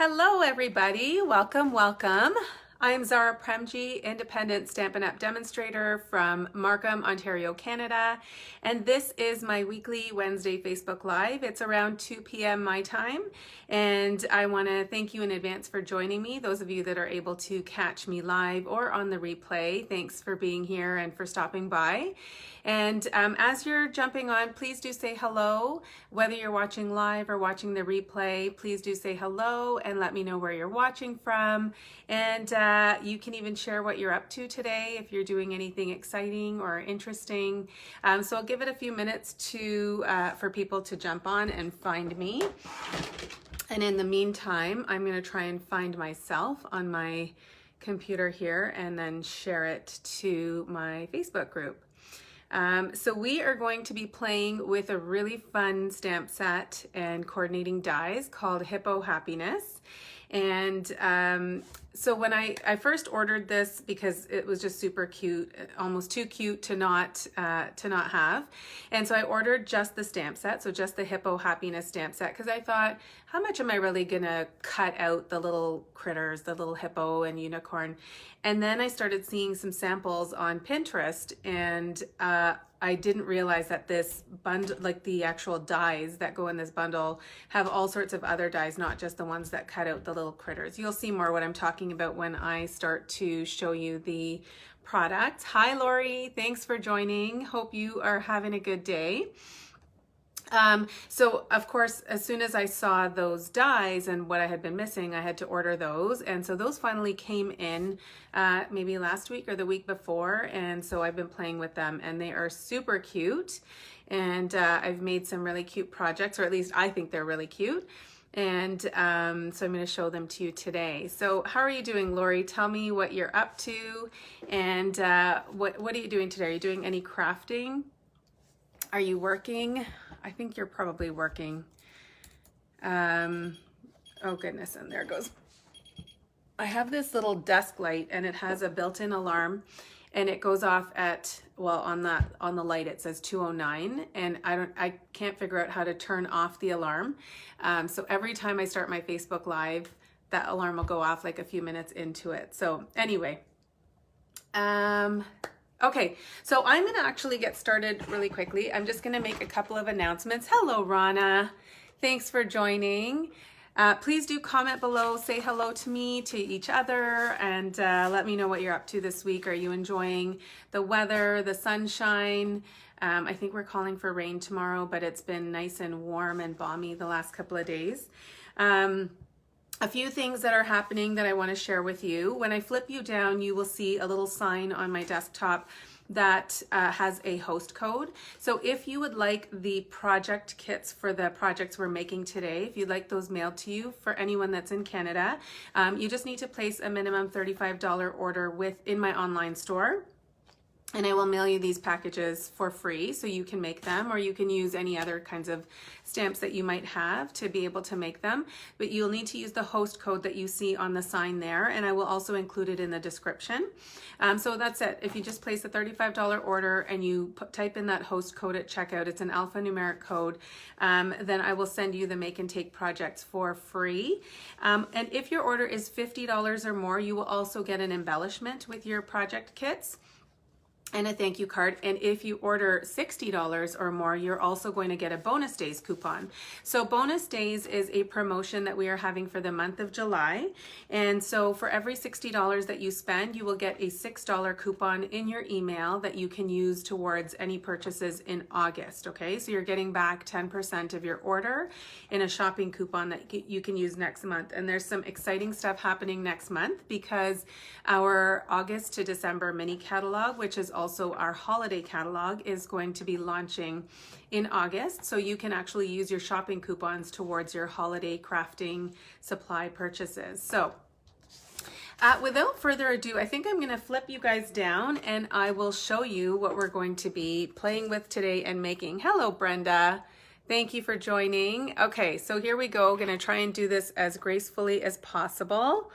Hello everybody, welcome, welcome. I'm Zara Premji, independent Stampin' Up! Demonstrator from Markham, Ontario, Canada, and this is my weekly Wednesday Facebook Live. It's around 2 p.m. my time, and I want to thank you in advance for joining me. Those of you that are able to catch me live or on the replay, thanks for being here and for stopping by. And as you're jumping on, please do say hello. Whether you're watching live or watching the replay, please do say hello and let me know where you're watching from. And you can even share what you're up to today if you're doing anything exciting or interesting. So I'll give it a few minutes for people to jump on and find me. And in the meantime, I'm going to try and find myself on my computer here and then share it to my Facebook group. So we are going to be playing with a really fun stamp set and coordinating dies called Hippo Happiness. And so when I first ordered this, because it was just super cute, almost too cute to not have. And so I ordered just the stamp set, so just the Hippo Happiness stamp set, because I thought, how much am I really gonna cut out the little critters, the little hippo and unicorn? And then I started seeing some samples on Pinterest, and I didn't realize that this bundle, like the actual dies that go in this bundle, have all sorts of other dies, not just the ones that cut out the little critters. You'll see more what I'm talking about when I start to show you the product. Hi, Lori. Thanks for joining. Hope you are having a good day. So of course, as soon as I saw those dies and what I had been missing, I had to order those. And so those finally came in maybe last week or the week before. And so I've been playing with them and they are super cute. And I've made some really cute projects, or at least I think they're really cute. And so I'm going to show them to you today. So how are you doing, Lori? Tell me what you're up to. And what are you doing today? Are you doing any crafting? Are you working? I think you're probably working. Oh goodness, and there it goes. I have this little desk light and it has a built-in alarm and it goes off at, well, on the light it says 2:09, and I can't figure out how to turn off the alarm. So every time I start my Facebook Live, that alarm will go off like a few minutes into it. So anyway, okay, so I'm going to actually get started really quickly. I'm just going to make a couple of announcements. Hello, Rana. Thanks for joining. Please do comment below, say hello to me, to each other, and let me know what you're up to this week. Are you enjoying the weather, the sunshine? I think we're calling for rain tomorrow, but it's been nice and warm and balmy the last couple of days. A few things that are happening that I want to share with you. When I flip you down, you will see a little sign on my desktop that has a host code. So if you would like the project kits for the projects we're making today, if you'd like those mailed to you for anyone that's in Canada, you just need to place a minimum $35 order in my online store. And I will mail you these packages for free so you can make them, or you can use any other kinds of stamps that you might have to be able to make them. But you'll need to use the host code that you see on the sign there, and I will also include it in the description. So that's it. If you just place a $35 order and you type in that host code at checkout, it's an alphanumeric code, then I will send you the make and take projects for free. And if your order is $50 or more, you will also get an embellishment with your project kits and a thank you card. And if you order $60 or more, you're also going to get a bonus days coupon. So bonus days is a promotion that we are having for the month of July. And so for every $60 that you spend, you will get a $6 coupon in your email that you can use towards any purchases in August. Okay, so you're getting back 10% of your order in a shopping coupon that you can use next month. And there's some exciting stuff happening next month because our August to December mini catalog, which is also our holiday catalog, is going to be launching in August. So you can actually use your shopping coupons towards your holiday crafting supply purchases. So without further ado, I think I'm going to flip you guys down and I will show you what we're going to be playing with today and making. Hello, Brenda. Thank you for joining. Okay, so here we go. Going to try and do this as gracefully as possible.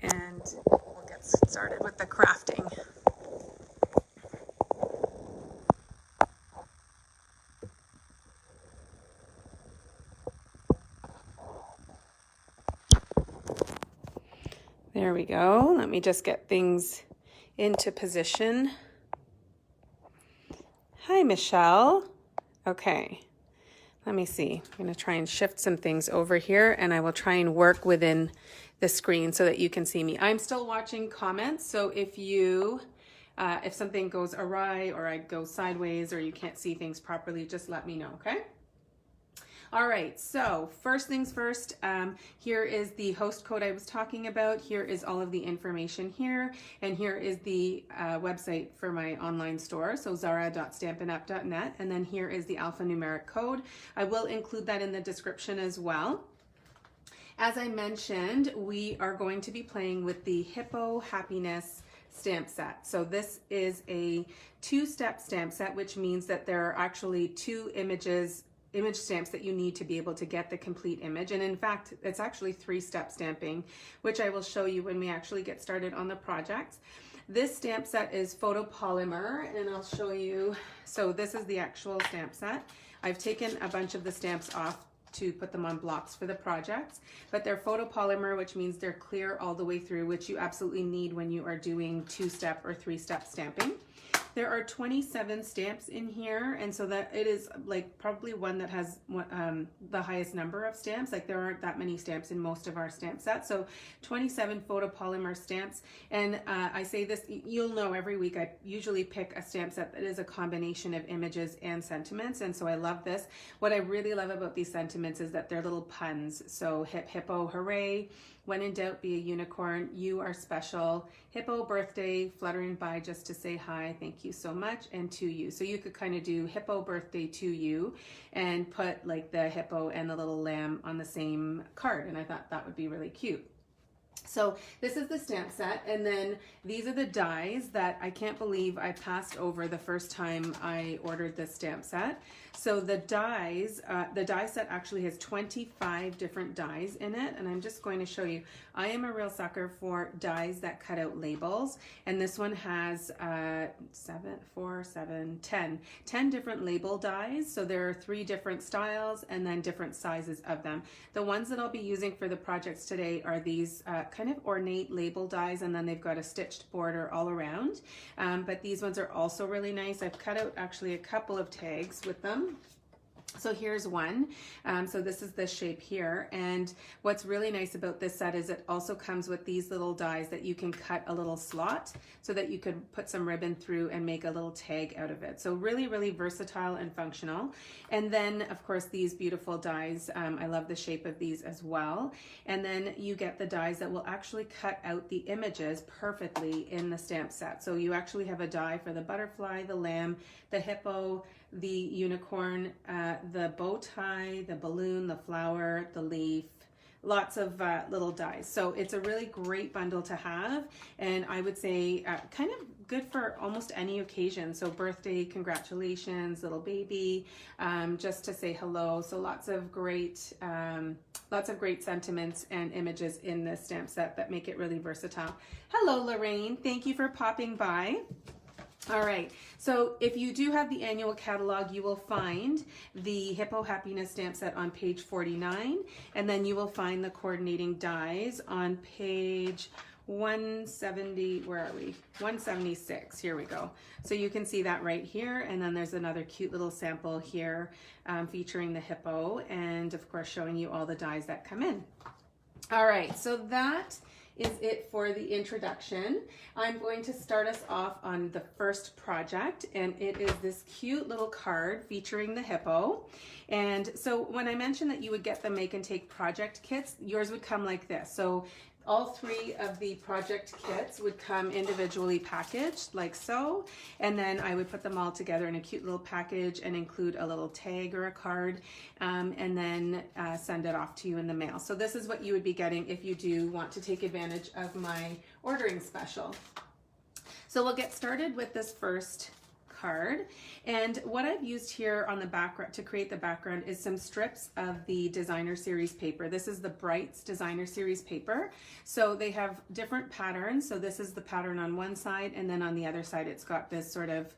And we'll get started with the crafting. There we go. Let me just get things into position. Hi, Michelle. Okay, let me see. I'm going to try and shift some things over here, and I will try and work within the screen so that you can see me. I'm still watching comments, so if you, if something goes awry or I go sideways or you can't see things properly, just let me know, okay? All right, so first things first, here is the host code I was talking about. Here is all of the information here, and here is the website for my online store, so zara.stampinup.net, and then here is the alphanumeric code. I will include that in the description as well. As I mentioned, we are going to be playing with the Hippo Happiness stamp set. So this is a two-step stamp set, which means that there are actually two image stamps that you need to be able to get the complete image. And in fact, it's actually three-step stamping, which I will show you when we actually get started on the project. This stamp set is photopolymer, and I'll show you. So this is the actual stamp set. I've taken a bunch of the stamps off to put them on blocks for the projects, but they're photopolymer, which means they're clear all the way through, which you absolutely need when you are doing two-step or three-step stamping. There are 27 stamps in here, and so that it is like probably one that has the highest number of stamps. Like there aren't that many stamps in most of our stamp sets. So 27 photopolymer stamps. And I say this, you'll know every week I usually pick a stamp set that is a combination of images and sentiments, and so I love this. What I really love about these sentiments is that they're little puns. So hip hippo hooray, when in doubt be a unicorn, you are special, hippo birthday, fluttering by just to say hi, thank you so much, and to you. So you could kind of do hippo birthday to you and put like the hippo and the little lamb on the same card, and I thought that would be really cute. So this is the stamp set, and then these are the dies that I can't believe I passed over the first time I ordered this stamp set. So the dies, the die set actually has 25 different dies in it, and I'm just going to show you. I am a real sucker for dies that cut out labels, and this one has 10 different label dies. So there are 3 different styles and then different sizes of them. The ones that I'll be using for the projects today are these kind of ornate label dies, and then they've got a stitched border all around. But these ones are also really nice. I've cut out actually a couple of tags with them. So here's one. So this is the shape here, and what's really nice about this set is it also comes with these little dies that you can cut a little slot so that you could put some ribbon through and make a little tag out of it. So really, really versatile and functional. And then of course these beautiful dies, I love the shape of these as well. And then you get the dies that will actually cut out the images perfectly in the stamp set. So you actually have a die for the butterfly, the lamb, the hippo, the unicorn, the bow tie, the balloon, the flower, the leaf, lots of little dies. So it's a really great bundle to have, and I would say kind of good for almost any occasion. So birthday, congratulations, little baby, just to say hello. So lots of great sentiments and images in this stamp set that make it really versatile. Hello, Lorraine. Thank you for popping by. All right, so if you do have the annual catalog, you will find the Hippo Happiness stamp set on page 49, and then you will find the coordinating dies on page 170, where are we? 176, here we go. So you can see that right here, and then there's another cute little sample here featuring the hippo, and of course showing you all the dies that come in. All right, so that is it for the introduction. I'm going to start us off on the first project, and it is this cute little card featuring the hippo. And so when I mentioned that you would get the make and take project kits, yours would come like this. So all 3 of the project kits would come individually packaged like so, and then I would put them all together in a cute little package and include a little tag or a card, and then send it off to you in the mail. So this is what you would be getting if you do want to take advantage of my ordering special. So we'll get started with this first card, and what I've used here on the background to create the background is some strips of the designer series paper. This is the Brights designer series paper. So they have different patterns. So this is the pattern on one side, and then on the other side it's got this sort of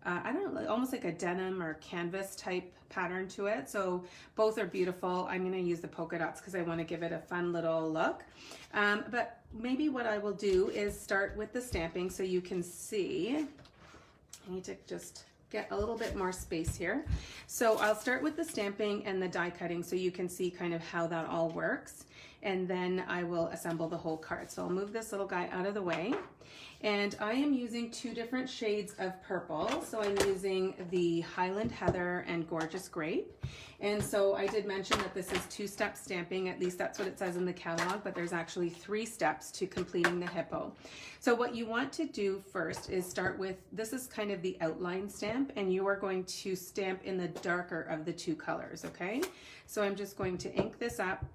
I don't know, almost like a denim or canvas type pattern to it. So both are beautiful. I'm going to use the polka dots because I want to give it a fun little look. But maybe what I will do is start with the stamping so you can see. I need to just get a little bit more space here. So I'll start with the stamping and the die cutting so you can see kind of how that all works. And then I will assemble the whole card. So I'll move this little guy out of the way. And I am using 2 different shades of purple. So I'm using the Highland Heather and Gorgeous Grape. And so I did mention that this is 2-step stamping, at least that's what it says in the catalog, but there's actually 3 steps to completing the hippo. So what you want to do first is start with, this is kind of the outline stamp, and you are going to stamp in the darker of the 2 colors, okay? So I'm just going to ink this up.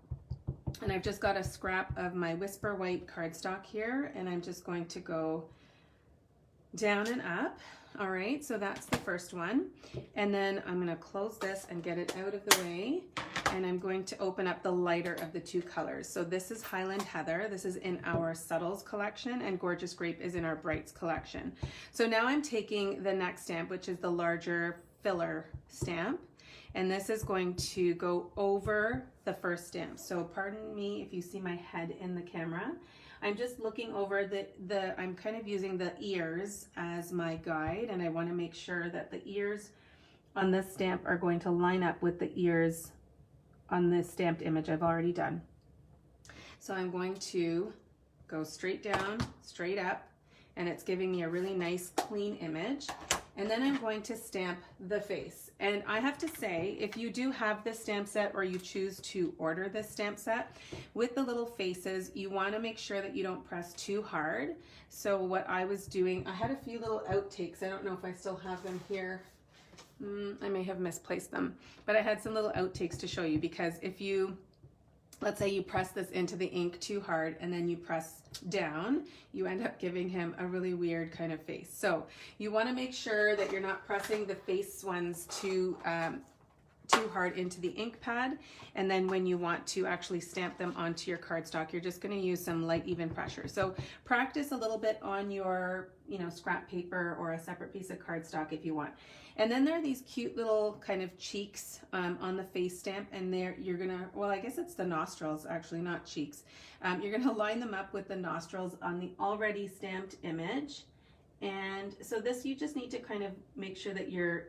And I've just got a scrap of my Whisper White cardstock here, and I'm just going to go down and up. All right, so that's the first one. And then I'm gonna close this and get it out of the way. And I'm going to open up the lighter of the 2 colors. So this is Highland Heather. This is in our Subtles collection, and Gorgeous Grape is in our Brights collection. So now I'm taking the next stamp, which is the larger filler stamp. And this is going to go over the first stamp. So pardon me if you see my head in the camera. I'm just looking over I'm kind of using the ears as my guide, and I want to make sure that the ears on this stamp are going to line up with the ears on this stamped image I've already done. So I'm going to go straight down, straight up, and it's giving me a really nice clean image. And then I'm going to stamp the face. And I have to say, if you do have this stamp set or you choose to order this stamp set, with the little faces, you want to make sure that you don't press too hard. So what I was doing, I had a few little outtakes. I don't know if I still have them here. I may have misplaced them, but I had some little outtakes to show you, because if you, let's say you press this into the ink too hard and then you press down, you end up giving him a really weird kind of face. So you want to make sure that you're not pressing the face ones too hard into the ink pad. And then when you want to actually stamp them onto your cardstock, you're just going to use some light, even pressure. So practice a little bit on your, scrap paper or a separate piece of cardstock if you want. And then there are these cute little kind of cheeks on the face stamp, and there you're gonna, well, I guess it's the nostrils actually, not cheeks. You're gonna line them up with the nostrils on the already stamped image. And so this, you just need to kind of make sure that your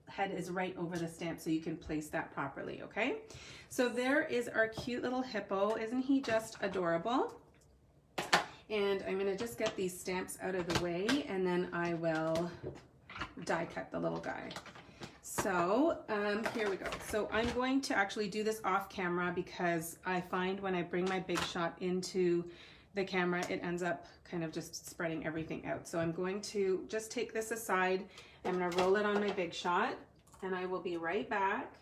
head is right over the stamp so you can place that properly, okay? So there is our cute little hippo. Isn't he just adorable? And I'm gonna just get these stamps out of the way, and then I will die cut the little guy. So here we go. So I'm going to actually do this off camera, because I find when I bring my big shot into the camera, it ends up kind of just spreading everything out. So I'm going to just take this aside. I'm going to roll it on my big shot, and I will be right back.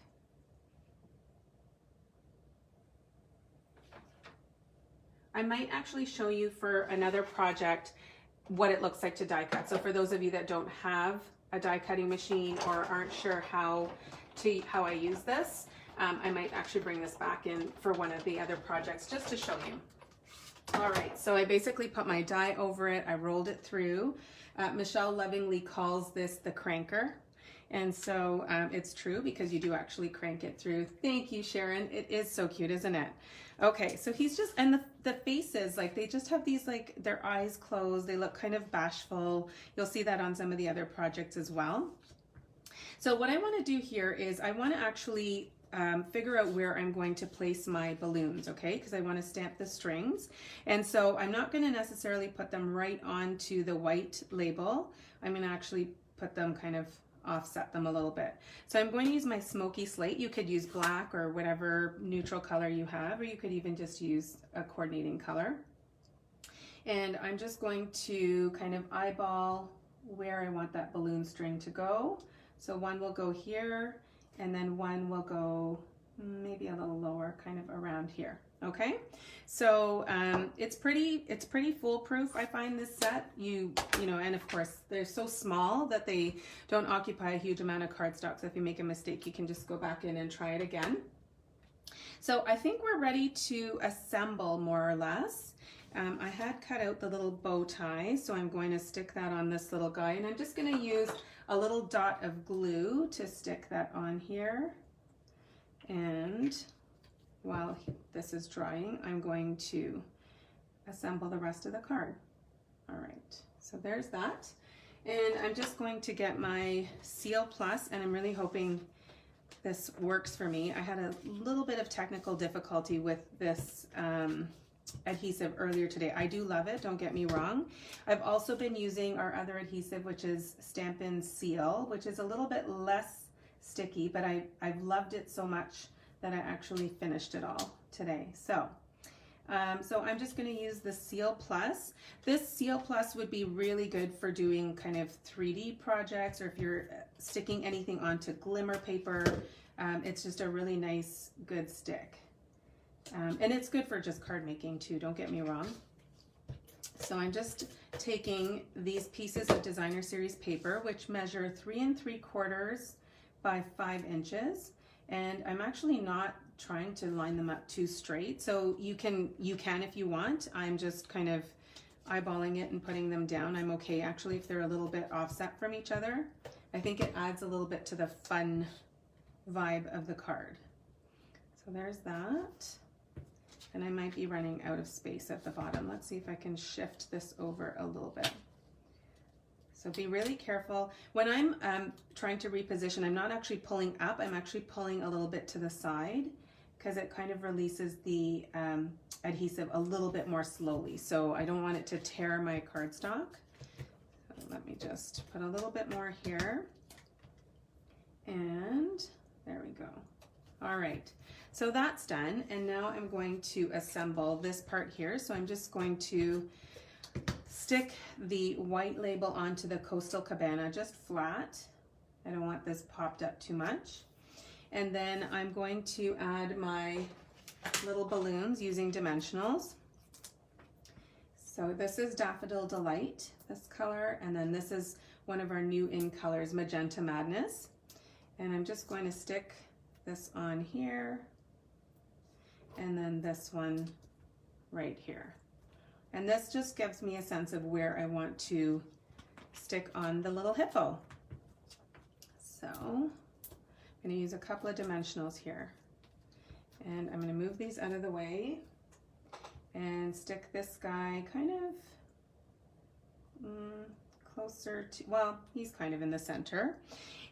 I might actually show you for another project what it looks like to die cut. So for those of you that don't have a die cutting machine or aren't sure how I use this, I might actually bring this back in for one of the other projects just to show you. All right, so I basically put my die over it. I rolled it through. Michelle lovingly calls this the cranker. And so it's true, because you do actually crank it through. Thank you, Sharon. It is so cute, isn't it? Okay, so he's just, and the faces, like they just have these, like their eyes closed. They look kind of bashful. You'll see that on some of the other projects as well. So what I want to do here is I want to actually figure out where I'm going to place my balloons, okay? Because I want to stamp the strings. And so I'm not going to necessarily put them right onto the white label. I'm going to actually put them kind of offset them a little bit. So I'm going to use my smoky slate. You could use black or whatever neutral color you have, or you could even just use a coordinating color. And I'm just going to kind of eyeball where I want that balloon string to go. So one will go here, and then one will go maybe a little lower, kind of around here. Okay, so it's pretty foolproof. I find this set, you know, and of course they're so small that they don't occupy a huge amount of cardstock. So if you make a mistake, you can just go back in and try it again. So I think we're ready to assemble more or less. I had cut out the little bow tie, so I'm going to stick that on this little guy, and I'm just going to use a little dot of glue to stick that on here. And while this is drying, I'm going to assemble the rest of the card. All right, so there's that. And I'm just going to get my Seal Plus, and I'm really hoping this works for me. I had a little bit of technical difficulty with this adhesive earlier today. I do love it, don't get me wrong. I've also been using our other adhesive, which is Stampin' Seal, which is a little bit less sticky, but I've loved it so much that I actually finished it all today. So I'm just going to use the Seal Plus. This Seal Plus would be really good for doing kind of 3D projects, or if you're sticking anything onto glimmer paper. It's just a really nice, good stick. And it's good for just card making too, don't get me wrong. So I'm just taking these pieces of Designer Series paper, which measure 3 3/4 by 5 inches. And I'm actually not trying to line them up too straight. So you can if you want. I'm just kind of eyeballing it and putting them down. I'm okay actually if they're a little bit offset from each other. I think it adds a little bit to the fun vibe of the card. So there's that. And I might be running out of space at the bottom. Let's see if I can shift this over a little bit. So be really careful. When I'm trying to reposition, I'm not actually pulling up, I'm actually pulling a little bit to the side, because it kind of releases the adhesive a little bit more slowly. So I don't want it to tear my cardstock. So let me just put a little bit more here. And there we go. All right, so that's done. And now I'm going to assemble this part here. So I'm just going to stick the white label onto the Coastal Cabana just flat. I don't want this popped up too much. And then I'm going to add my little balloons using dimensionals. So this is Daffodil Delight, this color, and then this is one of our new in colors, Magenta Madness. And I'm just going to stick this on here, and then this one right here. And this just gives me a sense of where I want to stick on the little hippo. So I'm going to use a couple of dimensionals here. And I'm going to move these out of the way and stick this guy kind of closer to, well, he's kind of in the center.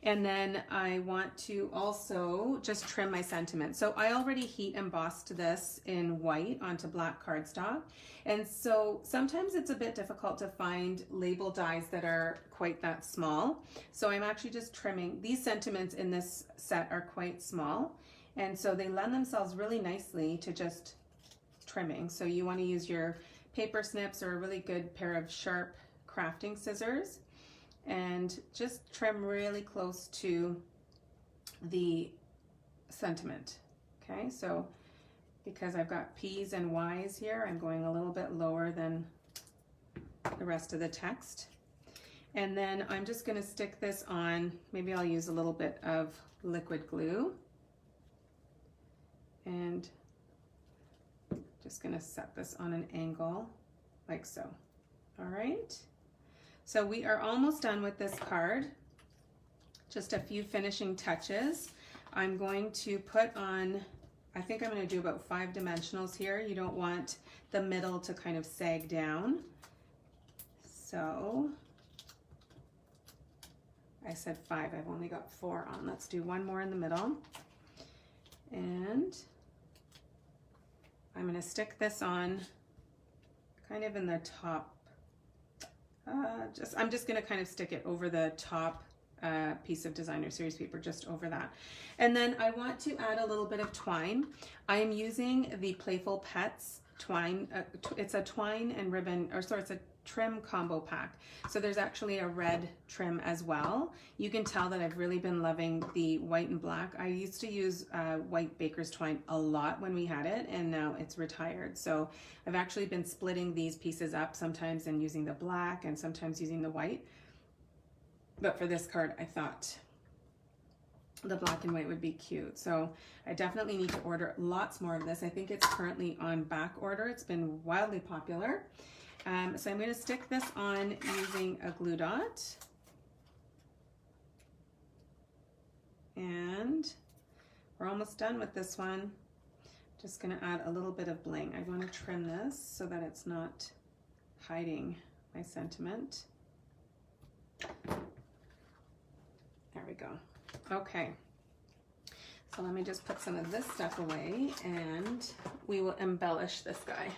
And then I want to also just trim my sentiment. So I already heat embossed this in white onto black cardstock. And so sometimes it's a bit difficult to find label dies that are quite that small. So I'm actually just trimming. These sentiments in this set are quite small. And so they lend themselves really nicely to just trimming. So you want to use your paper snips or a really good pair of sharp crafting scissors and just trim really close to the sentiment. Okay, so because I've got P's and Y's here, I'm going a little bit lower than the rest of the text. And then I'm just going to stick this on, maybe I'll use a little bit of liquid glue. And just going to set this on an angle like so. All right. So we are almost done with this card. Just a few finishing touches. I'm going to put on, I think I'm going to do about 5 dimensionals here. You don't want the middle to kind of sag down. So I said 5, I've only got 4 on. Let's do one more in the middle. And I'm going to stick this on kind of in the top. I'm just going to kind of stick it over the top piece of Designer Series paper, just over that. And then I want to add a little bit of twine. I am using the Playful Pets twine. It's a twine and ribbon, or sorry, it's a trim combo pack. So there's actually a red trim as well. You can tell that I've really been loving the white and black. I used to use white baker's twine a lot when we had it, and now it's retired. So I've actually been splitting these pieces up sometimes and using the black and sometimes using the white. But for this card, I thought the black and white would be cute. So I definitely need to order lots more of this. I think it's currently on back order. It's been wildly popular. So I'm going to stick this on using a glue dot. And we're almost done with this one. Just gonna add a little bit of bling. I wanna trim this so that it's not hiding my sentiment. There we go. Okay. So let me just put some of this stuff away and we will embellish this guy.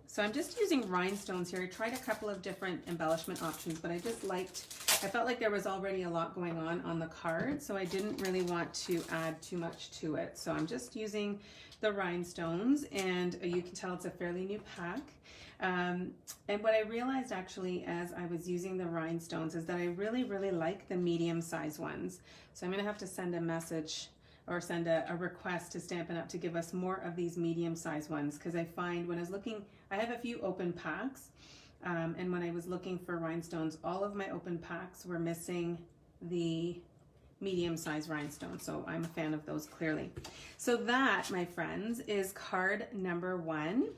So I'm just using rhinestones here. I tried a couple of different embellishment options, but I felt like there was already a lot going on the card, so I didn't really want to add too much to it. So I'm just using the rhinestones, and you can tell it's a fairly new pack. And what I realized actually as I was using the rhinestones is that I really, really like the medium-sized ones. So I'm gonna have to send a message or send a request to Stampin' Up! To give us more of these medium-sized ones, because I find when I was looking, I have a few open packs, and when I was looking for rhinestones, all of my open packs were missing the medium-sized rhinestones, so I'm a fan of those clearly. So that, my friends, is card number 1,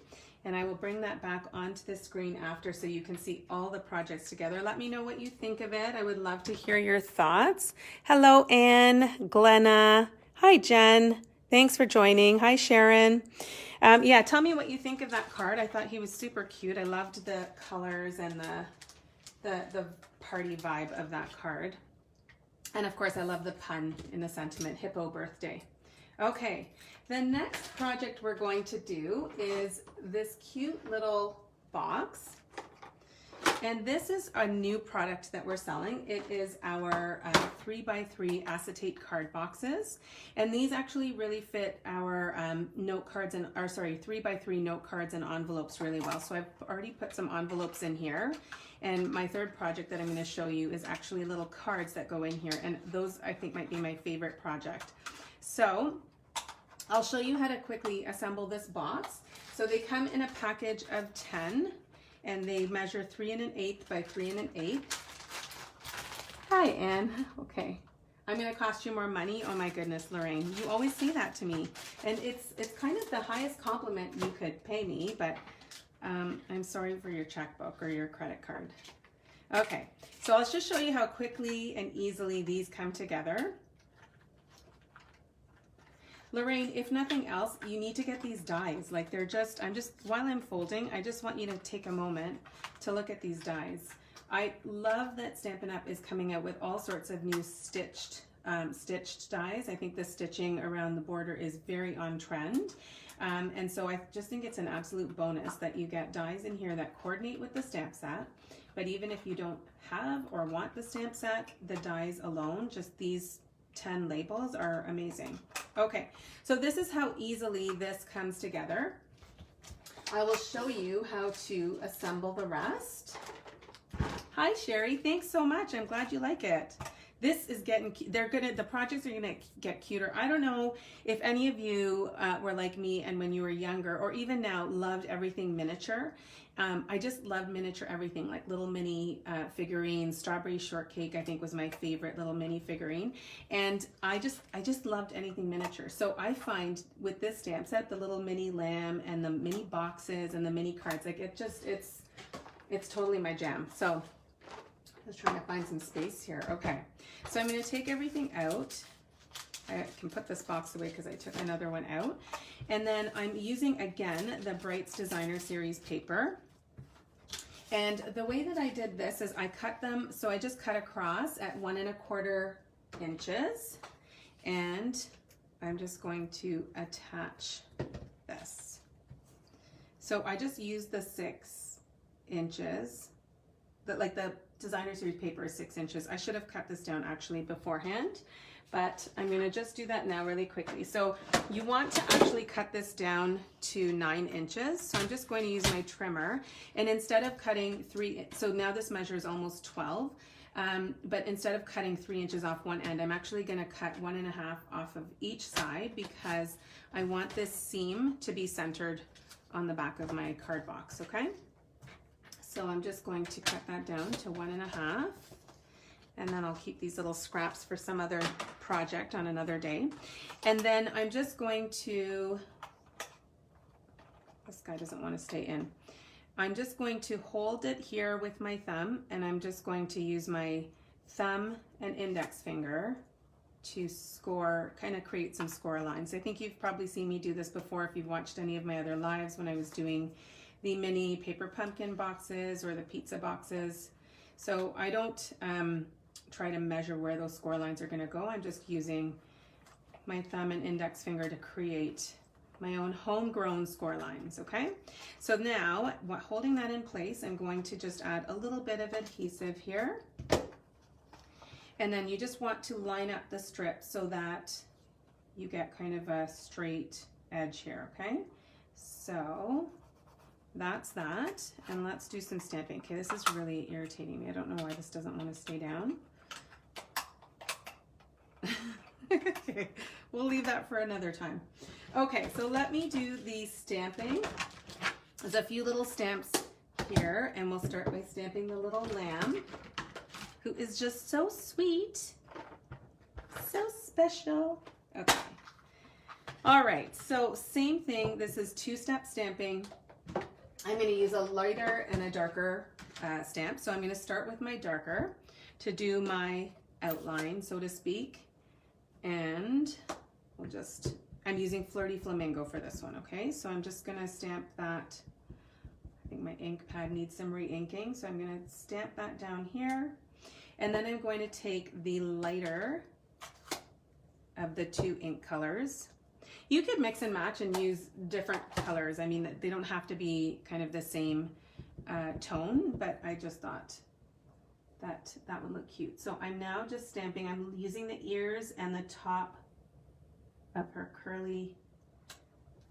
and I will bring that back onto the screen after so you can see all the projects together. Let me know what you think of it. I would love to hear your thoughts. Hello, Anne, Glenna. Hi, Jen. Thanks for joining. Hi, Sharon. Yeah, tell me what you think of that card. I thought he was super cute. I loved the colors and the party vibe of that card. And of course, I love the pun in the sentiment, Hippo birthday. Okay, the next project we're going to do is this cute little box. And this is a new product that we're selling. It is our 3x3 acetate card boxes. And these actually really fit our note cards and, 3x3 note cards and envelopes really well. So I've already put some envelopes in here. And my third project that I'm gonna show you is actually little cards that go in here. And those I think might be my favorite project. So I'll show you how to quickly assemble this box. So they come in a package of 10. And they measure 3 1/8 by 3 1/8. Hi, Anne. Okay. I'm going to cost you more money. Oh my goodness, Lorraine. You always say that to me. And it's kind of the highest compliment you could pay me, but I'm sorry for your checkbook or your credit card. Okay. So I'll just show you how quickly and easily these come together. Lorraine, if nothing else, you need to get these dies. Like while I'm folding, I just want you to take a moment to look at these dies. I love that Stampin' Up! Is coming out with all sorts of new stitched dies. I think the stitching around the border is very on trend. And so I just think it's an absolute bonus that you get dies in here that coordinate with the stamp set. But even if you don't have or want the stamp set, the dies alone, just these 10 labels are amazing. Okay, so this is how easily this comes together. I will show you how to assemble the rest. Hi, Sherry. Thanks so much. I'm glad you like it. This is getting, the projects are gonna get cuter. I don't know if any of you were like me and when you were younger or even now loved everything miniature. I just love miniature everything, like little mini figurines. Strawberry shortcake, I think, was my favorite little mini figurine. And I just loved anything miniature. So I find with this stamp set, the little mini lamb and the mini boxes and the mini cards, like it's totally my jam. So I was trying to find some space here. Okay, so I'm going to take everything out. I can put this box away because I took another one out. And then I'm using, again, the Brights Designer Series paper. And the way that I did this is I cut them, so I just cut across at 1 1/4 inches. And I'm just going to attach this. So I just used the 6 inches, like the Designer Series paper is 6 inches. I should have cut this down actually beforehand, but I'm going to just do that now really quickly. So you want to actually cut this down to 9 inches. So I'm just going to use my trimmer, and instead of cutting 3, so now this measures almost 12, but instead of cutting 3 inches off one end, I'm actually going to cut 1 1/2 off of each side because I want this seam to be centered on the back of my card box, okay? So I'm just going to cut that down to 1 1/2. And then I'll keep these little scraps for some other project on another day. And then I'm just going to, this guy doesn't want to stay in. I'm just going to hold it here with my thumb, and I'm just going to use my thumb and index finger to score, kind of create some score lines. I think you've probably seen me do this before if you've watched any of my other lives when I was doing the mini paper pumpkin boxes or the pizza boxes. So I don't try to measure where those score lines are going to go. I'm just using my thumb and index finger to create my own homegrown score lines, okay? So now, holding that in place, I'm going to just add a little bit of adhesive here. And then you just want to line up the strip so that you get kind of a straight edge here, okay? So that's that, and let's do some stamping. Okay, this is really irritating me. I don't know why this doesn't want to stay down. Okay, we'll leave that for another time. Okay, so let me do the stamping. There's a few little stamps here, and we'll start by stamping the little lamb, who is just so sweet, so special. Okay. All right, so same thing. This is two-step stamping. I'm going to use a lighter and a darker stamp. So I'm going to start with my darker to do my outline, so to speak. And we'll just, I'm using Flirty Flamingo for this one, okay? So I'm just going to stamp that. I think my ink pad needs some re-inking, so I'm going to stamp that down here. And then I'm going to take the lighter of the two ink colors. You could mix and match and use different colors. I mean, they don't have to be kind of the same tone, but I just thought that that would look cute. So I'm now just stamping. I'm using the ears and the top of her curly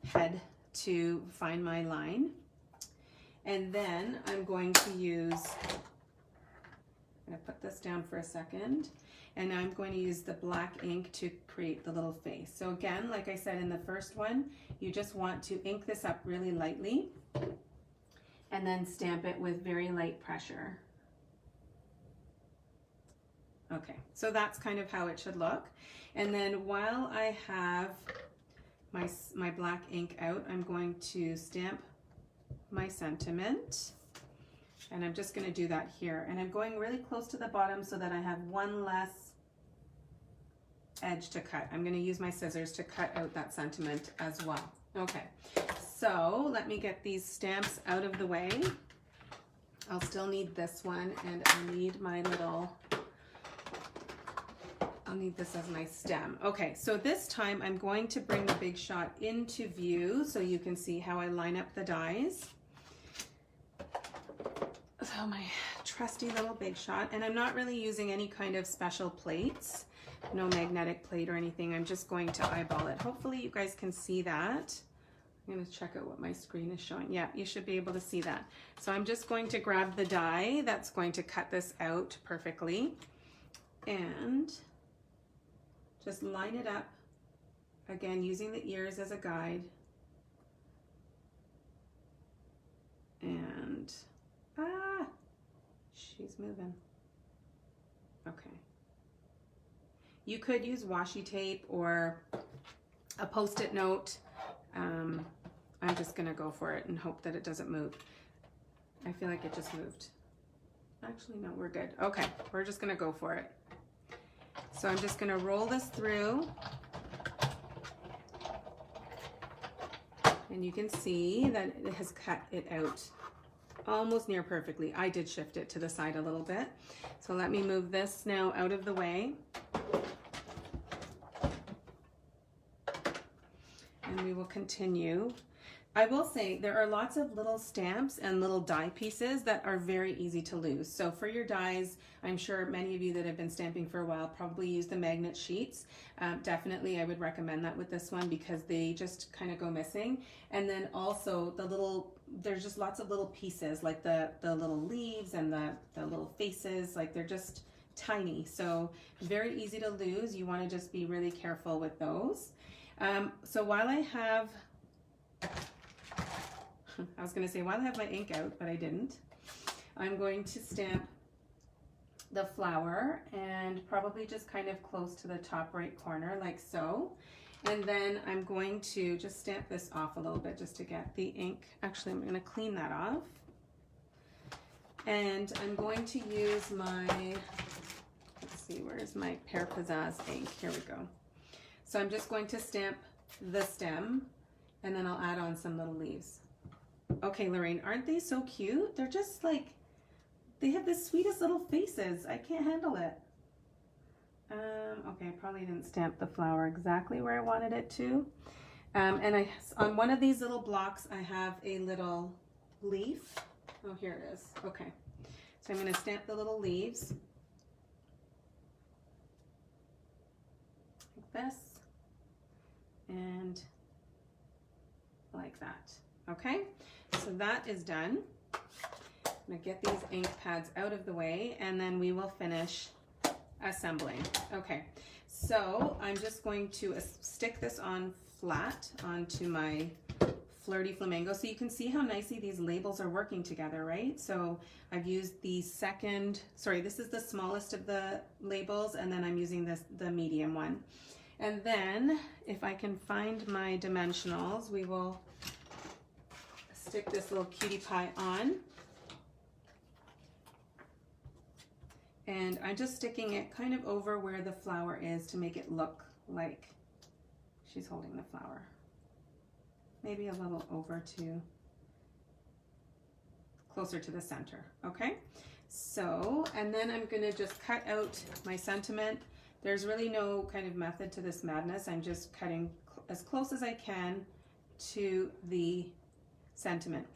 head to find my line. And then I'm going to use, I'm going to put this down for a second, and now I'm going to use the black ink to create the little face. So again, like I said in the first one, you just want to ink this up really lightly and then stamp it with very light pressure. Okay, so that's kind of how it should look. And then while I have my black ink out, I'm going to stamp my sentiment. And I'm just going to do that here. And I'm going really close to the bottom so that I have one less edge to cut. I'm going to use my scissors to cut out that sentiment as well. Okay, so let me get these stamps out of the way. I'll still need this one, and I need my little, I'll need this as my stem. Okay, so this time I'm going to bring the Big Shot into view so you can see how I line up the dies. So my trusty little Big Shot, and I'm not really using any kind of special plates, no magnetic plate or anything. I'm just going to eyeball it. Hopefully you guys can see that. I'm going to check out what my screen is showing. Yeah, you should be able to see that. So I'm just going to grab the die that's going to cut this out perfectly and just line it up, again using the ears as a guide. And she's moving. Okay. You could use washi tape or a Post-it note. I'm just gonna go for it and hope that it doesn't move. I feel like it just moved. Actually, no, we're good. Okay, we're just gonna go for it. So I'm just gonna roll this through. And you can see that it has cut it out almost near perfectly. I did shift it to the side a little bit. So let me move this now out of the way. And we will continue. I will say there are lots of little stamps and little die pieces that are very easy to lose. So for your dies, I'm sure many of you that have been stamping for a while probably use the magnet sheets. Definitely I would recommend that with this one because they just kind of go missing. And then also the little, there's just lots of little pieces like the little leaves and the little faces, like they're just tiny. So very easy to lose. You want to just be really careful with those. So while I have, I was going to say while I have my ink out, but I didn't, I'm going to stamp the flower and probably just kind of close to the top right corner like so. And then I'm going to just stamp this off a little bit just to get the ink. Actually, I'm going to clean that off. And I'm going to use my, let's see, where's my Pear Pizzazz ink? Here we go. So I'm just going to stamp the stem, and then I'll add on some little leaves. Okay, Lorraine, aren't they so cute? They're just like, they have the sweetest little faces. I can't handle it. Okay, I probably didn't stamp the flower exactly where I wanted it to. And on one of these little blocks, I have a little leaf. Oh, here it is. Okay. So I'm going to stamp the little leaves. Like this. And like that. Okay. So that is done. I'm going to get these ink pads out of the way, and then we will finish assembling. Okay. So I'm just going to stick this on flat onto my Flirty Flamingo, so you can see how nicely these labels are working together, right? So I've used the this is the smallest of the labels, and then I'm using the medium one. And then if I can find my dimensionals, we will stick this little cutie pie on. And I'm just sticking it kind of over where the flower is to make it look like she's holding the flower. Maybe a little over to closer to the center, okay? So, and then I'm gonna just cut out my sentiment. There's really no kind of method to this madness. I'm just cutting as close as I can to the sentiment.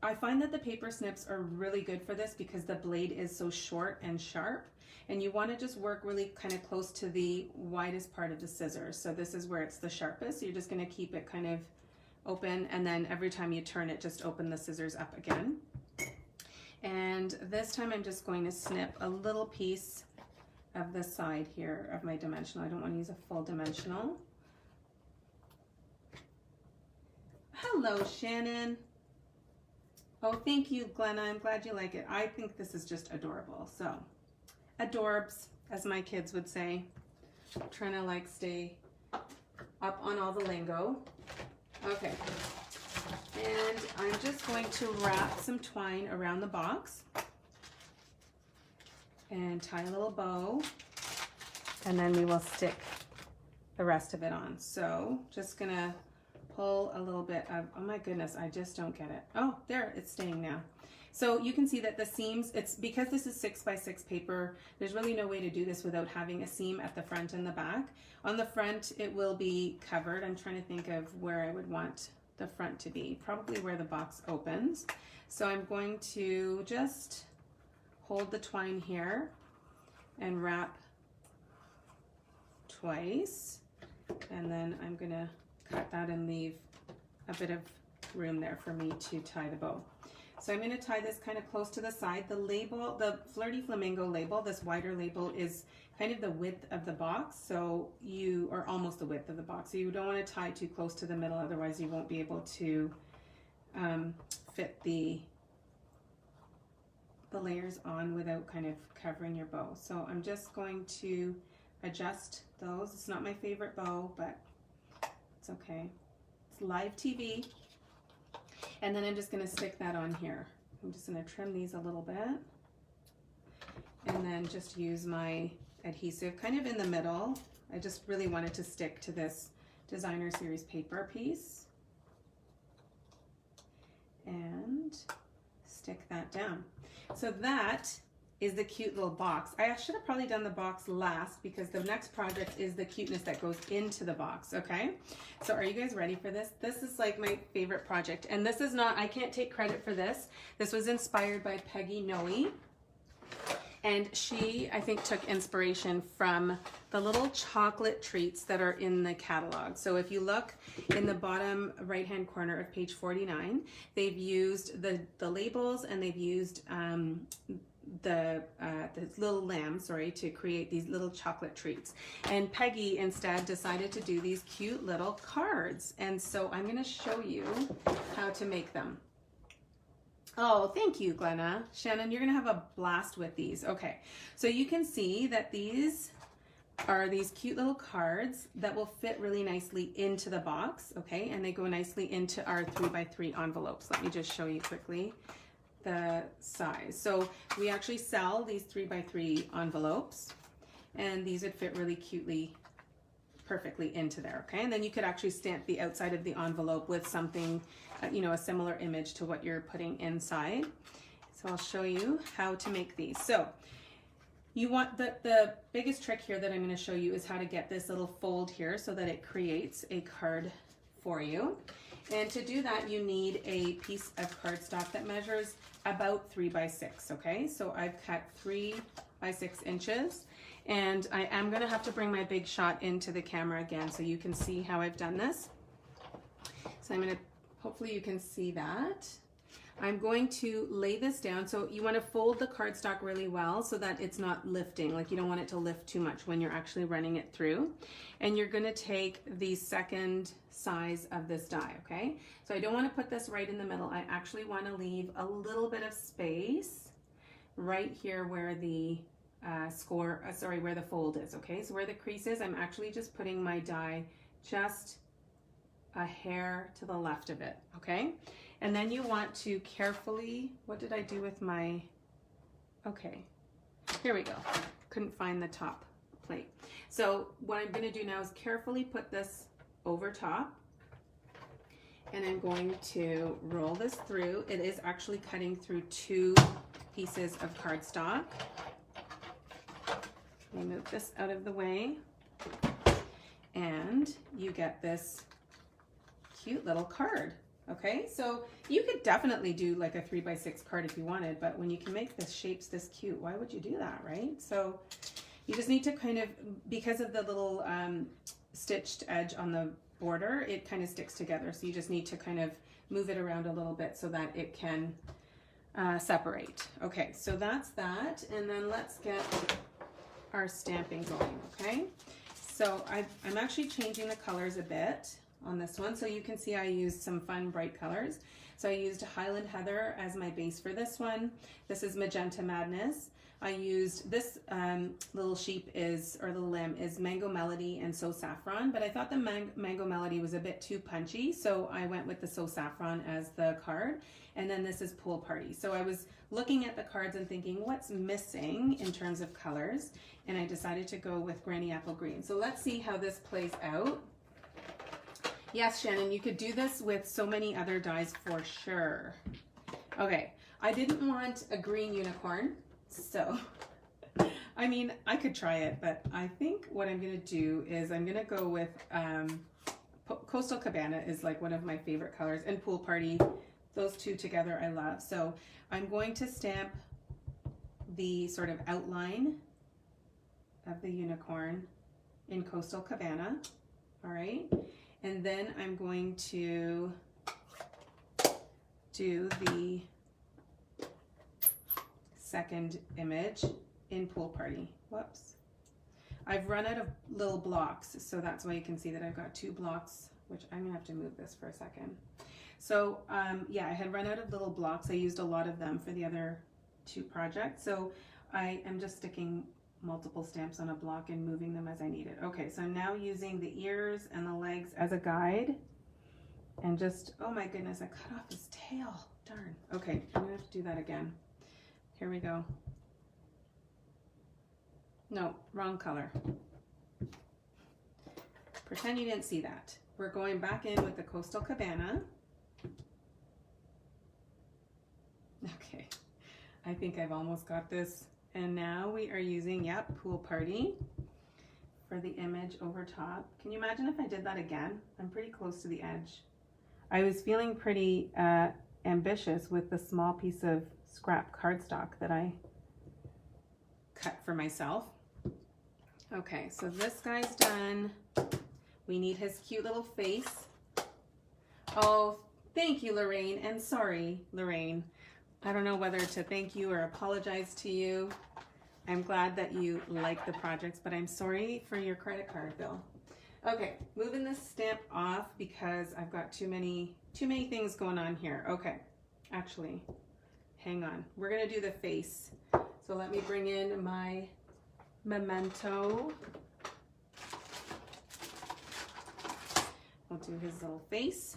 I find that the paper snips are really good for this because the blade is so short and sharp, and you want to just work really kind of close to the widest part of the scissors. So this is where it's the sharpest. So you're just going to keep it kind of open, and then every time you turn it, just open the scissors up again. And this time I'm just going to snip a little piece of the side here of my dimensional. I don't want to use a full dimensional. Hello, Shannon. Oh, thank you, Glenna. I'm glad you like it. I think this is just adorable. So, adorbs, as my kids would say. I'm trying to like stay up on all the lingo. Okay. And I'm just going to wrap some twine around the box and tie a little bow, and then we will stick the rest of it on. So, just gonna pull a little bit of, oh my goodness, I just don't get it. Oh, there, it's staying now. So you can see that the seams, it's because this is 6x6 paper, there's really no way to do this without having a seam at the front and the back. On the front, it will be covered. I'm trying to think of where I would want the front to be, probably where the box opens. So I'm going to just hold the twine here and wrap twice, and then I'm gonna cut that and leave a bit of room there for me to tie the bow. So I'm going to tie this kind of close to the side. The label, the Flirty Flamingo label, this wider label is kind of the width of the box, so you are almost the width of the box. So you don't want to tie too close to the middle, otherwise you won't be able to fit the layers on without kind of covering your bow. So I'm just going to adjust those. It's not my favorite bow, but it's okay. It's live TV. And then I'm just going to stick that on here. I'm just going to trim these a little bit. And then just use my adhesive kind of in the middle. I just really wanted to stick to this Designer Series paper piece. And stick that down. So that is the cute little box. I should have probably done the box last because the next project is the cuteness that goes into the box, okay? So are you guys ready for this? This is like my favorite project, and this is not, I can't take credit for this. This was inspired by Peggy Noe, and she, I think, took inspiration from the little chocolate treats that are in the catalog. So if you look in the bottom right-hand corner of page 49, they've used the labels, and they've used the little lamb, to create these little chocolate treats. And Peggy instead decided to do these cute little cards. And so I'm going to show you how to make them. Oh, thank you, Glenna. Shannon, you're going to have a blast with these. Okay, so you can see that these are these cute little cards that will fit really nicely into the box, okay? And they go nicely into our 3x3 envelopes. Let me just show you quickly the size. So we actually sell these 3x3 envelopes, and these would fit really cutely, perfectly into there, okay? And then you could actually stamp the outside of the envelope with something, you know, a similar image to what you're putting inside. So I'll show you how to make these. So you want the biggest trick here that I'm going to show you is how to get this little fold here so that it creates a card for you. And to do that, you need a piece of cardstock that measures about 3 by 6, okay? So I've cut 3 by 6 inches, and I am going to have to bring my big shot into the camera again so you can see how I've done this. So I'm going to, hopefully you can see that. I'm going to lay this down. So you want to fold the cardstock really well so that it's not lifting. Like you don't want it to lift too much when you're actually running it through. And you're going to take the second size of this die, okay? So I don't want to put this right in the middle. I actually want to leave a little bit of space right here where the where the fold is, okay? So where the crease is, I'm actually just putting my die just a hair to the left of it, okay? And then you want to carefully, what did I do with my, okay, here we go. Couldn't find the top plate. So what I'm gonna do now is carefully put this over top, and I'm going to roll this through. It is actually cutting through 2 pieces of cardstock. Let me move this out of the way, and you get this cute little card. Okay, so you could definitely do like a 3 by 6 card if you wanted, but when you can make the shapes this cute, why would you do that, right? So you just need to kind of, because of the little stitched edge on the border, it kind of sticks together. So you just need to kind of move it around a little bit so that it can separate. Okay, so that's that. And then let's get our stamping going, okay? So I'm actually changing the colors a bit on this one. So you can see I used some fun bright colors. So I used Highland Heather as my base for this one. This is Magenta Madness. I used this little sheep little lamb is Mango Melody and So Saffron, but I thought the Mango Melody was a bit too punchy, so I went with the So Saffron as the card. And then this is Pool Party. So I was looking at the cards and thinking, what's missing in terms of colors? And I decided to go with Granny Apple Green. So let's see how this plays out. Yes, Shannon, you could do this with so many other dies for sure. Okay, I didn't want a green unicorn, so, I mean, I could try it, but I think what I'm gonna do is I'm gonna go with, Coastal Cabana is like one of my favorite colors, and Pool Party, those two together I love. So I'm going to stamp the sort of outline of the unicorn in Coastal Cabana, all right? And then I'm going to do the second image in Pool Party. Whoops. I've run out of little blocks, so that's why you can see that I've got 2 blocks, which I'm gonna have to move this for a second. So yeah, I had run out of little blocks. I used a lot of them for the other 2 projects. So I am just sticking multiple stamps on a block and moving them as I need it. Okay, so I'm now using the ears and the legs as a guide, and just, oh my goodness, I cut off his tail, darn. Okay, I'm gonna have to do that again. Here we go. No, wrong color. Pretend you didn't see that. We're going back in with the Coastal Cabana. Okay, I think I've almost got this. And now we are using, yep, Pool Party for the image over top. Can you imagine if I did that again? I'm pretty close to the edge. I was feeling pretty ambitious with the small piece of scrap cardstock that I cut for myself. Okay, so this guy's done. We need his cute little face. Oh, thank you, Lorraine, and sorry, Lorraine. I don't know whether to thank you or apologize to you. I'm glad that you like the projects, but I'm sorry for your credit card bill. Okay, moving this stamp off because I've got too many things going on here. Okay, actually, hang on. We're gonna do the face. So let me bring in my memento. We'll do his little face.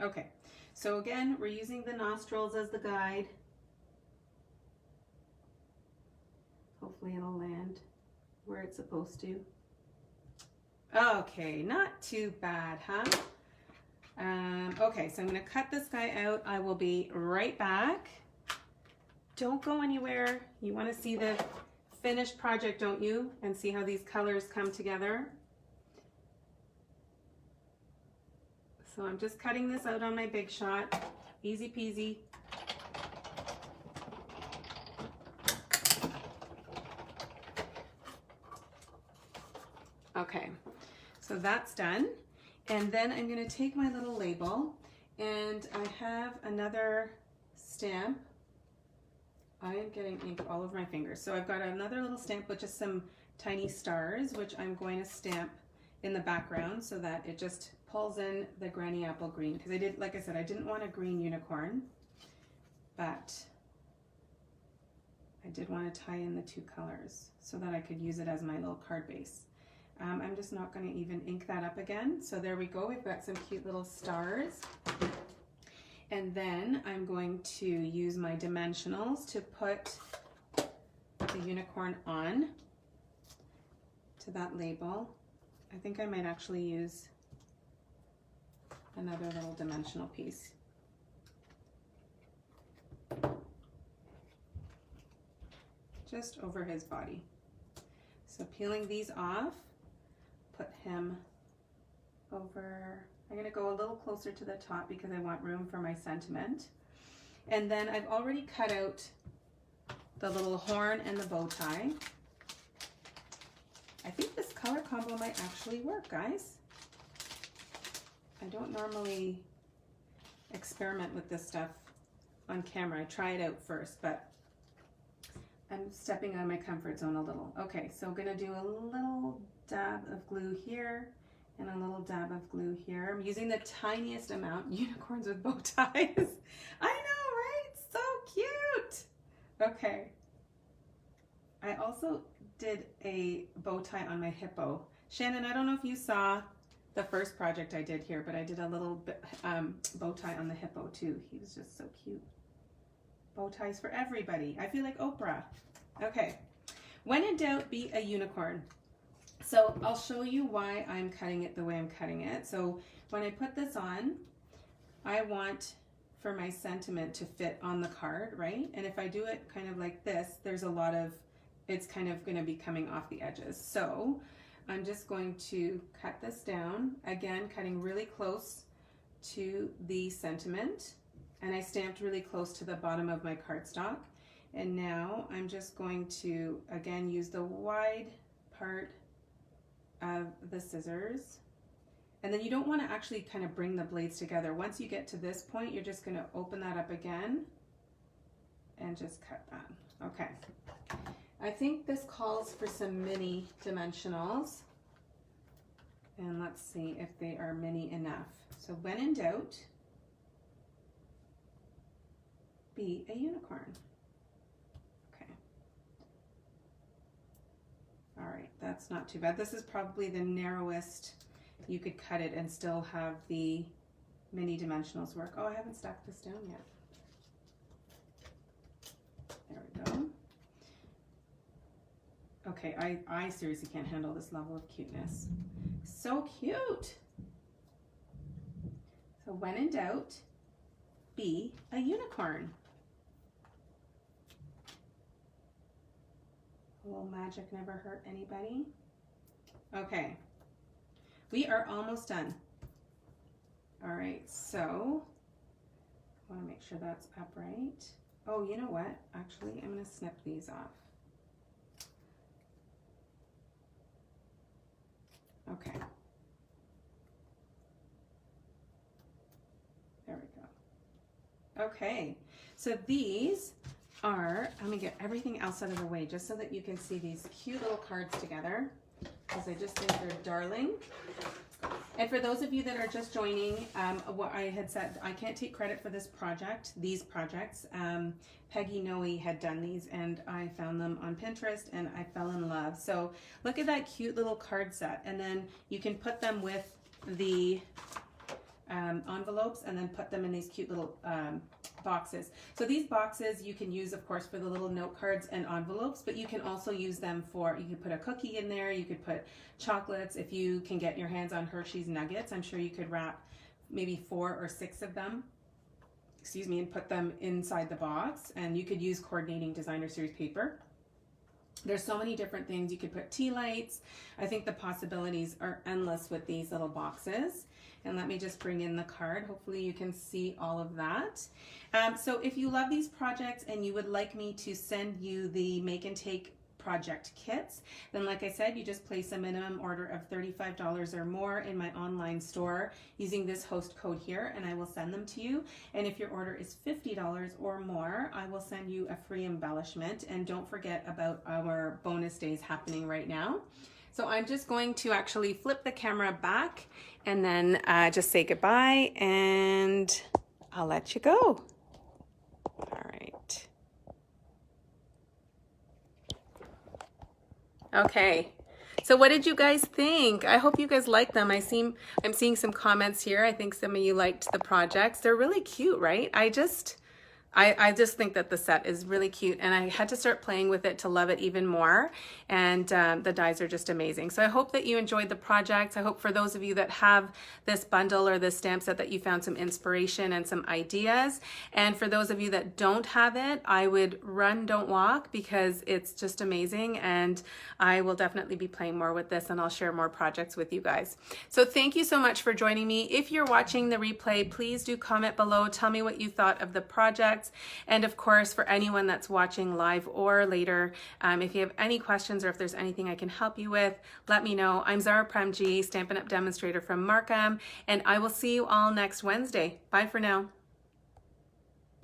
Okay, so again, we're using the nostrils as the guide. Hopefully it'll land where it's supposed to. Okay, not too bad, huh? Okay, so I'm gonna cut this guy out. I will be right back. Don't go anywhere. You wanna see the finished project, don't you? And see how these colors come together. So I'm just cutting this out on my Big Shot. Easy peasy. Okay, so that's done. And then I'm gonna take my little label, and I have another stamp. I am getting ink all over my fingers. So I've got another little stamp with just some tiny stars, which I'm going to stamp in the background so that it just pulls in the Granny Apple green. Because I did, like I said, I didn't want a green unicorn, but I did want to tie in the two colors so that I could use it as my little card base. I'm just not going to even ink that up again. So there we go. We've got some cute little stars. And then I'm going to use my dimensionals to put the unicorn on to that label. I think I might actually use another little dimensional piece. Just over his body. So peeling these off, put him over. I'm gonna go a little closer to the top because I want room for my sentiment. And then I've already cut out the little horn and the bow tie. I think this color combo might actually work, guys. I don't normally experiment with this stuff on camera. I try it out first, but I'm stepping out of my comfort zone a little. Okay, so I'm gonna do a little dab of glue here and a little dab of glue here. I'm using the tiniest amount. Unicorns with bow ties. I know, right? So cute. Okay. I also did a bow tie on my hippo. Shannon, I don't know if you saw the first project I did here, but I did a little bit, bow tie on the hippo too. He was just so cute. Bow ties for everybody. I feel like Oprah. Okay. When in doubt, be a unicorn. So I'll show you why I'm cutting it the way I'm cutting it. So when I put this on, I want for my sentiment to fit on the card, right? And if I do it kind of like this, there's a lot of, it's kind of gonna be coming off the edges. So I'm just going to cut this down, again, cutting really close to the sentiment. And I stamped really close to the bottom of my cardstock. And now I'm just going to, again, use the wide part of the scissors. And then you don't want to actually kind of bring the blades together. Once you get to this point, you're just going to open that up again and just cut that. Okay. I think this calls for some mini dimensionals. And let's see if they are mini enough. So when in doubt, be a unicorn. Okay. All right, that's not too bad. This is probably the narrowest you could cut it and still have the mini dimensionals work. Oh, I haven't stuck this down yet. There we go. Okay, I seriously can't handle this level of cuteness. So cute. So when in doubt, be a unicorn. A little magic never hurt anybody. Okay, we are almost done. All right, so I want to make sure that's upright. Oh, you know what? Actually, I'm going to snip these off. Okay. There we go. Okay, so these are, I'm gonna get everything else out of the way just so that you can see these cute little cards together, because I just think they're darling. And for those of you that are just joining, what I had said, I can't take credit for this project, these projects. Peggy Noe had done these and I found them on Pinterest and I fell in love. So look at that cute little card set, and then you can put them with the envelopes and then put them in these cute little boxes. So these boxes you can use, of course, for the little note cards and envelopes, but you can also use them for, you could put a cookie in there, you could put chocolates. If you can get your hands on Hershey's Nuggets, I'm sure you could wrap maybe 4 or 6 of them, excuse me, and put them inside the box. And you could use coordinating designer series paper. There's so many different things. You could put tea lights. I think the possibilities are endless with these little boxes. And let me just bring in the card. Hopefully you can see all of that. So if you love these projects and you would like me to send you the Make and Take project kits, then like I said, you just place a minimum order of $35 or more in my online store using this host code here, and I will send them to you. And if your order is $50 or more, I will send you a free embellishment. And don't forget about our bonus days happening right now. So I'm just going to actually flip the camera back and then just say goodbye, and I'll let you go. All right. Okay, so what did you guys think? I hope you guys liked them. I'm seeing some comments here. I think some of you liked the projects. They're really cute, right? I just think that the set is really cute, and I had to start playing with it to love it even more. And the dies are just amazing. So I hope that you enjoyed the projects. I hope for those of you that have this bundle or this stamp set that you found some inspiration and some ideas. And for those of you that don't have it, I would run, don't walk, because it's just amazing. And I will definitely be playing more with this, and I'll share more projects with you guys. So thank you so much for joining me. If you're watching the replay, please do comment below. Tell me what you thought of the project. And of course, for anyone that's watching live or later, if you have any questions or if there's anything I can help you with, let me know. I'm Zara Premji, Stampin' Up! Demonstrator from Markham, and I will see you all next Wednesday. Bye for now.